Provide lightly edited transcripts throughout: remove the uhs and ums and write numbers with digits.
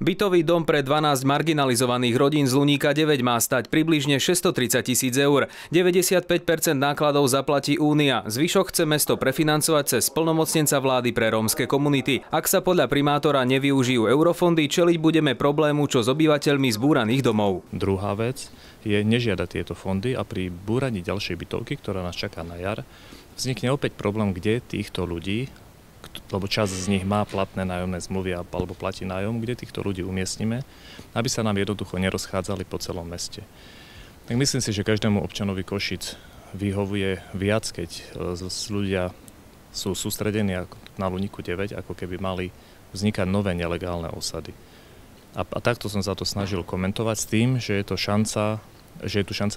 Bytový dom pre 12 marginalizovaných rodín z Luníka 9 má stať približne 630 000 eur. 95% nákladov zaplatí Únia. Zvyšok chce mesto prefinancovať cez splnomocnenca vlády pre rómske komunity. Ak sa podľa primátora nevyužijú eurofondy, čeliť budeme problému, čo s obyvateľmi zbúraných domov. Druhá vec je nežiadať tieto fondy a pri búraní ďalšej bytovky, ktorá nás čaká na jar, vznikne opäť problém, kde týchto ľudí, lebo časť z nich má platné nájomné zmluvy alebo platí nájom, kde týchto ľudí umiestnime, aby sa nám jednoducho nerozchádzali po celom meste. Tak myslím si, že každému občanovi Košic vyhovuje viac, keď ľudia sú sústredení na Luníku 9, ako keby mali vznikať nové nelegálne osady. A takto som sa to snažil komentovať s tým, že je tu šanca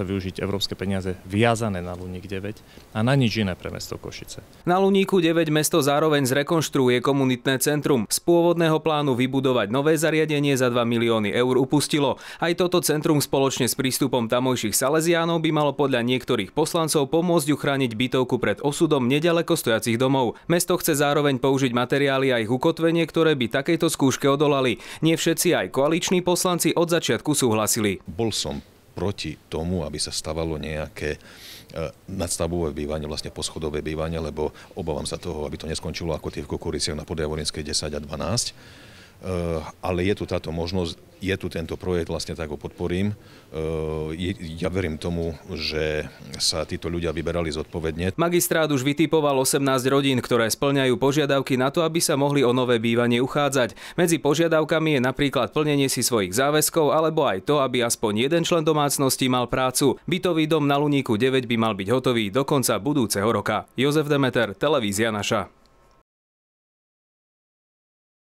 využiť európske peniaze viazané na Luník 9 a na nič iné pre mesto Košice. Na Luníku 9 mesto zároveň zrekonštruuje komunitné centrum. Z pôvodného plánu vybudovať nové zariadenie za 2 milióny eur upustilo. Aj toto centrum spoločne s prístupom tamojších Salesiánov by malo podľa niektorých poslancov pomôcť uchrániť bytovku pred osudom neďaleko stojacich domov. Mesto chce zároveň použiť materiály a ich ukotvenie, ktoré by takejto skúške odolali. Nie všetci, aj koaliční poslanci od začiatku súhlasili. Bol som proti tomu, aby sa stavalo nejaké nadstavbové bývanie, vlastne poschodové bývanie, lebo obávam sa toho, aby to neskončilo ako tie v Kukuriciach na Podjavorinskej 10 a 12. Ale je tu táto možnosť, je tu tento projekt, vlastne tak ho podporím. Ja verím tomu, že sa títo ľudia vyberali zodpovedne. Magistrát už vytipoval 18 rodín, ktoré spĺňajú požiadavky na to, aby sa mohli o nové bývanie uchádzať. Medzi požiadavkami je napríklad plnenie si svojich záväzkov alebo aj to, aby aspoň jeden člen domácnosti mal prácu. Bytový dom na Luníku 9 by mal byť hotový do konca budúceho roka. Jozef Demeter, Televízia Naša.